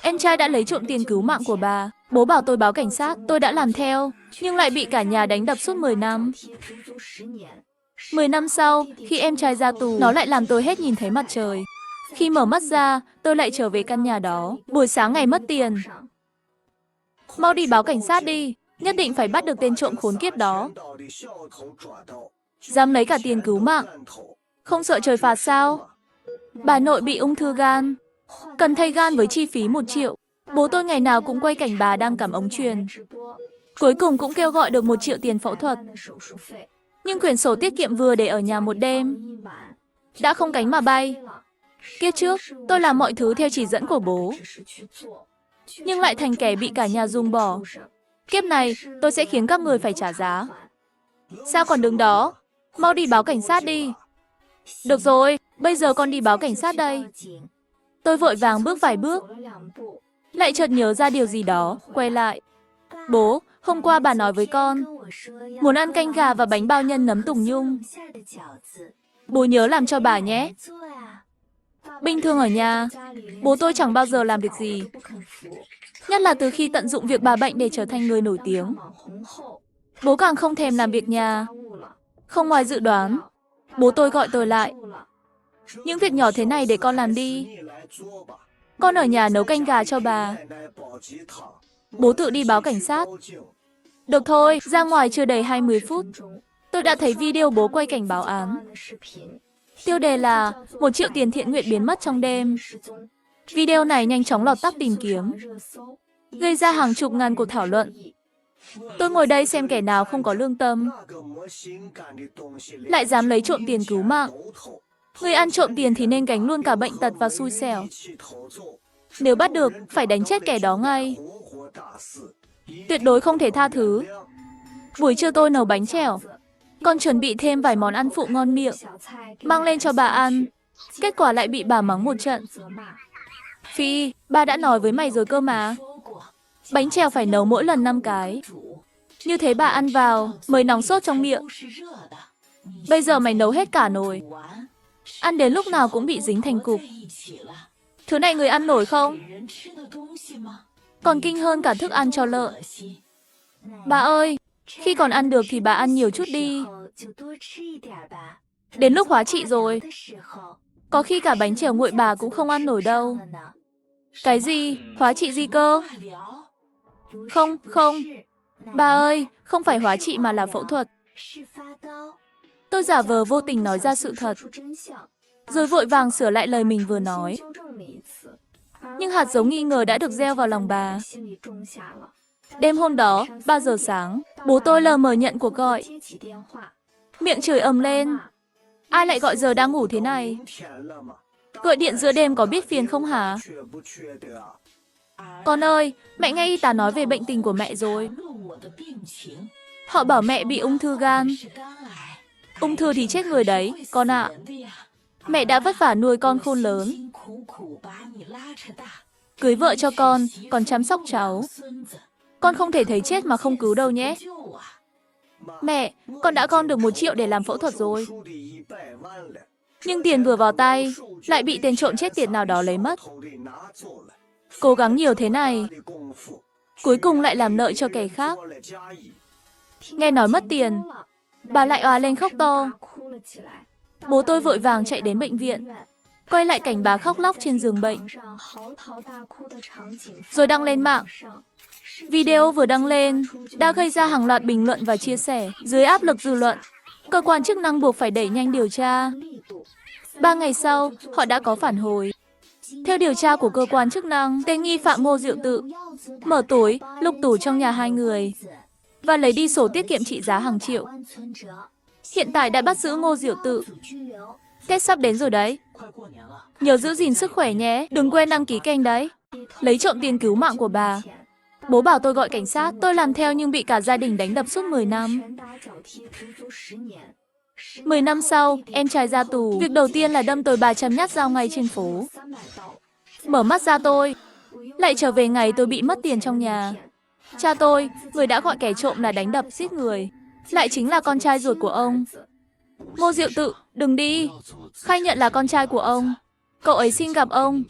Em trai đã lấy trộm tiền cứu mạng của bà. Bố bảo tôi báo cảnh sát, tôi đã làm theo, nhưng lại bị cả nhà đánh đập suốt 10 năm. 10 năm sau, khi em trai ra tù, nó lại làm tôi hết nhìn thấy mặt trời. Khi mở mắt ra, tôi lại trở về căn nhà đó. Buổi sáng ngày mất tiền. Mau đi báo cảnh sát đi, nhất định phải bắt được tên trộm khốn kiếp đó. Dám lấy cả tiền cứu mạng. Không sợ trời phạt sao? Bà nội bị ung thư gan. Cần thay gan với chi phí 1 triệu. Bố tôi ngày nào cũng quay cảnh bà đang cắm ống truyền. Cuối cùng cũng kêu gọi được 1 triệu tiền phẫu thuật. Nhưng quyển sổ tiết kiệm vừa để ở nhà một đêm đã không cánh mà bay. Kiếp trước, tôi làm mọi thứ theo chỉ dẫn của bố, nhưng lại thành kẻ bị cả nhà ruồng bỏ. Kiếp này, tôi sẽ khiến các người phải trả giá. Sao còn đứng đó? Mau đi báo cảnh sát đi. Được rồi, bây giờ con đi báo cảnh sát đây. Tôi vội vàng bước vài bước, lại chợt nhớ ra điều gì đó, quay lại. Bố, hôm qua bà nói với con, muốn ăn canh gà và bánh bao nhân nấm tùng nhung. Bố nhớ làm cho bà nhé. Bình thường ở nhà, bố tôi chẳng bao giờ làm việc gì. Nhất là từ khi tận dụng việc bà bệnh để trở thành người nổi tiếng. Bố càng không thèm làm việc nhà. Không ngoài dự đoán, bố tôi gọi tôi lại. Những việc nhỏ thế này để con làm đi. Con ở nhà nấu canh gà cho bà. Bố tự đi báo cảnh sát. Được thôi, ra ngoài chưa đầy 20 phút. Tôi đã thấy video bố quay cảnh báo án. Tiêu đề là 1 triệu tiền thiện nguyện biến mất trong đêm. Video này nhanh chóng lọt top tìm kiếm, gây ra hàng chục ngàn cuộc thảo luận. Tôi ngồi đây xem kẻ nào không có lương tâm lại dám lấy trộm tiền cứu mạng. Người ăn trộm tiền thì nên gánh luôn cả bệnh tật và xui xẻo. Nếu bắt được, phải đánh chết kẻ đó ngay. Tuyệt đối không thể tha thứ. Buổi trưa tôi nấu bánh chèo. Còn chuẩn bị thêm vài món ăn phụ ngon miệng, mang lên cho bà ăn. Kết quả lại bị bà mắng một trận. Phi, ba đã nói với mày rồi cơ mà. Bánh chèo phải nấu mỗi lần 5 cái. Như thế bà ăn vào, mới nóng sốt trong miệng. Bây giờ mày nấu hết cả nồi. Ăn đến lúc nào cũng bị dính thành cục. Thứ này người ăn nổi không? Còn kinh hơn cả thức ăn cho lợn. Bà ơi, khi còn ăn được thì bà ăn nhiều chút đi. Đến lúc hóa trị rồi, có khi cả bánh chèo nguội bà cũng không ăn nổi đâu. Cái gì? Hóa trị gì cơ? Không, không. Bà ơi, không phải hóa trị mà là phẫu thuật. Tôi giả vờ vô tình nói ra sự thật, rồi vội vàng sửa lại lời mình vừa nói. Nhưng hạt giống nghi ngờ đã được gieo vào lòng bà. Đêm hôm đó, 3 giờ sáng, bố tôi lờ mờ nhận cuộc gọi. Miệng chửi ầm lên. Ai lại gọi giờ đang ngủ thế này? Gọi điện giữa đêm có biết phiền không hả? Con ơi, mẹ nghe y tá nói về bệnh tình của mẹ rồi. Họ bảo mẹ bị ung thư gan. Ung thư thì chết người đấy, con ạ. Mẹ đã vất vả nuôi con khôn lớn, cưới vợ cho con, còn chăm sóc cháu. Con không thể thấy chết mà không cứu đâu nhé. Mẹ, con đã gom được 1 triệu để làm phẫu thuật rồi. Nhưng tiền vừa vào tay, lại bị tên trộm chết tiệt nào đó lấy mất. Cố gắng nhiều thế này, cuối cùng lại làm lợi cho kẻ khác. Nghe nói mất tiền, bà lại òa lên khóc to. Bố tôi vội vàng chạy đến bệnh viện, quay lại cảnh bà khóc lóc trên giường bệnh, rồi đăng lên mạng. Video vừa đăng lên đã gây ra hàng loạt bình luận và chia sẻ. Dưới áp lực dư luận, cơ quan chức năng buộc phải đẩy nhanh điều tra. 3 ngày sau, họ đã có phản hồi. Theo điều tra của cơ quan chức năng, tên nghi phạm Ngô Diệu Tự mở túi, lục tủ trong nhà 2 người và lấy đi sổ tiết kiệm trị giá hàng triệu. Hiện tại đã bắt giữ Ngô Diệu Tự. Tết sắp đến rồi đấy. Nhớ giữ gìn sức khỏe nhé, đừng quên đăng ký kênh đấy. Lấy trộm tiền cứu mạng của bà. Bố bảo tôi gọi cảnh sát, tôi làm theo nhưng bị cả gia đình đánh đập suốt 10 năm. 10 năm sau, em trai ra tù. Việc đầu tiên là đâm tôi 300 nhát dao ngay trên phố. Mở mắt ra tôi lại trở về ngày tôi bị mất tiền trong nhà. Cha tôi, người đã gọi kẻ trộm là đánh đập giết người, lại chính là con trai ruột của ông. Ngô Diệu Tự, đừng đi. Khai nhận là con trai của ông. Cậu ấy xin gặp ông.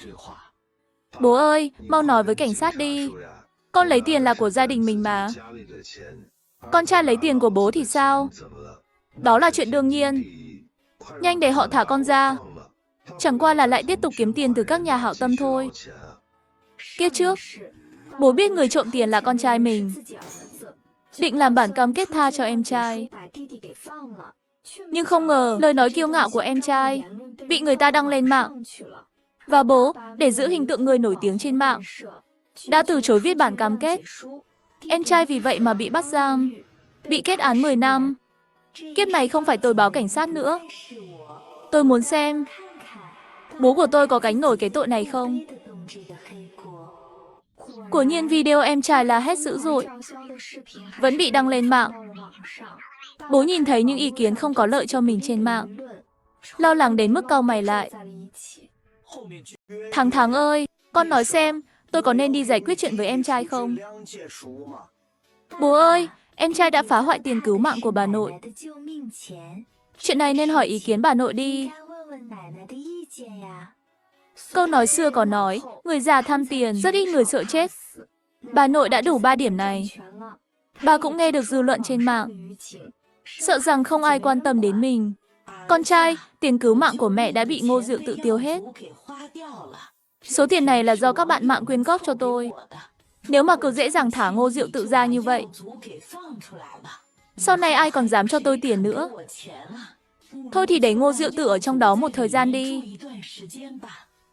Bố ơi, mau nói với cảnh sát đi. Con lấy tiền là của gia đình mình mà. Con trai lấy tiền của bố thì sao? Đó là chuyện đương nhiên. Nhanh để họ thả con ra. Chẳng qua là lại tiếp tục kiếm tiền từ các nhà hảo tâm thôi. Kiếp trước, bố biết người trộm tiền là con trai mình. Định làm bản cam kết tha cho em trai. Nhưng không ngờ lời nói kiêu ngạo của em trai bị người ta đăng lên mạng. Và bố, để giữ hình tượng người nổi tiếng trên mạng, đã từ chối viết bản cam kết. Em trai vì vậy mà bị bắt giam, bị kết án 10 năm. Kiếp này không phải tôi báo cảnh sát nữa. Tôi muốn xem bố của tôi có gánh nổi cái tội này không. Quả nhiên video em trai là hết dữ dội, vẫn bị đăng lên mạng. Bố nhìn thấy những ý kiến không có lợi cho mình trên mạng, lo lắng đến mức cau mày lại. Thắng Thắng ơi, con nói xem, tôi có nên đi giải quyết chuyện với em trai không? Bố ơi, em trai đã phá hoại tiền cứu mạng của bà nội. Chuyện này nên hỏi ý kiến bà nội đi. Câu nói xưa có nói, người già tham tiền, rất ít người sợ chết. Bà nội đã đủ 3 điểm này. Bà cũng nghe được dư luận trên mạng, sợ rằng không ai quan tâm đến mình. Con trai, tiền cứu mạng của mẹ đã bị Ngô Diệu Tự tiêu hết. Số tiền này là do các bạn mạng quyên góp cho tôi. Nếu mà cứ dễ dàng thả Ngô Diệu Tự ra như vậy, sau này ai còn dám cho tôi tiền nữa. Thôi thì để Ngô Diệu Tự ở trong đó một thời gian đi.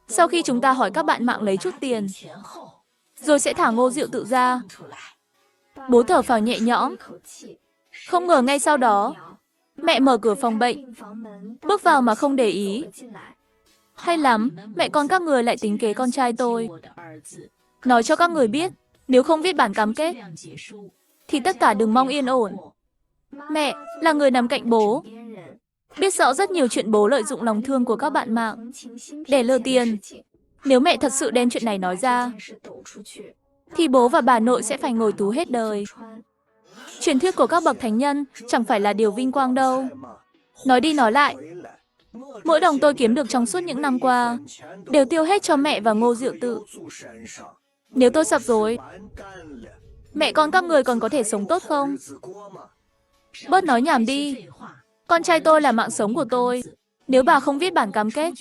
Sau khi chúng ta hỏi các bạn mạng lấy chút tiền, rồi sẽ thả Ngô Diệu Tự ra. Bố thở phào nhẹ nhõm. Không ngờ ngay sau đó, mẹ mở cửa phòng bệnh, bước vào mà không để ý. Hay lắm, mẹ con các người lại tính kế con trai tôi. Nói cho các người biết, nếu không viết bản cam kết, thì tất cả đừng mong yên ổn. Mẹ là người nằm cạnh bố, biết rõ rất nhiều chuyện bố lợi dụng lòng thương của các bạn mạng để lừa tiền. Nếu mẹ thật sự đem chuyện này nói ra, thì bố và bà nội sẽ phải ngồi tù hết đời. Truyền thuyết của các bậc thánh nhân chẳng phải là điều vinh quang đâu. Nói đi nói lại, mỗi đồng tôi kiếm được trong suốt những năm qua đều tiêu hết cho mẹ và Ngô Diệu Tự. Nếu tôi sập rồi, mẹ con các người còn có thể sống tốt không? Bớt nói nhảm đi. Con trai tôi là mạng sống của tôi. Nếu bà không viết bản cam kết,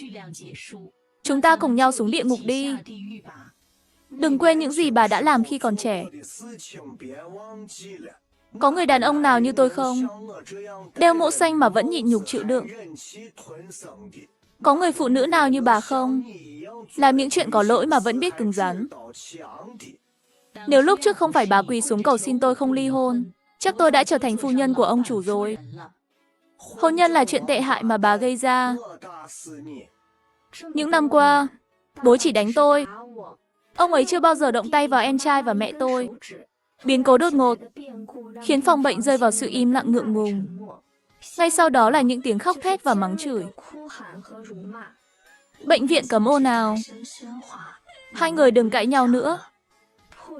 chúng ta cùng nhau xuống địa ngục đi. Đừng quên những gì bà đã làm khi còn trẻ. Có người đàn ông nào như tôi không? Đeo mũ xanh mà vẫn nhịn nhục chịu đựng. Có người phụ nữ nào như bà không? Làm những chuyện có lỗi mà vẫn biết cứng rắn. Nếu lúc trước không phải bà quỳ xuống cầu xin tôi không ly hôn, chắc tôi đã trở thành phu nhân của ông chủ rồi. Hôn nhân là chuyện tệ hại mà bà gây ra. Những năm qua, bố chỉ đánh tôi. Ông ấy chưa bao giờ động tay vào em trai và mẹ tôi. Biến cố đột ngột khiến phòng bệnh rơi vào sự im lặng ngượng ngùng. Ngay sau đó là những tiếng khóc thét và mắng chửi. Bệnh viện cấm ồn ào. Hai người đừng cãi nhau nữa.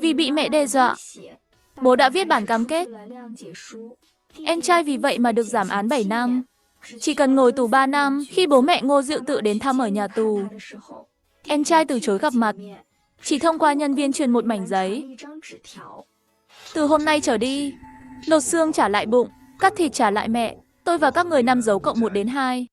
Vì bị mẹ đe dọa, bố đã viết bản cam kết. Em trai vì vậy mà được giảm án 7 năm. Chỉ cần ngồi tù 3 năm. Khi bố mẹ Ngô Diệu Tự đến thăm ở nhà tù, em trai từ chối gặp mặt, chỉ thông qua nhân viên truyền một mảnh giấy. Từ hôm nay trở đi, lột xương trả lại bụng, cắt thịt trả lại mẹ. Tôi và các người năm dấu cộng 1 đến 2.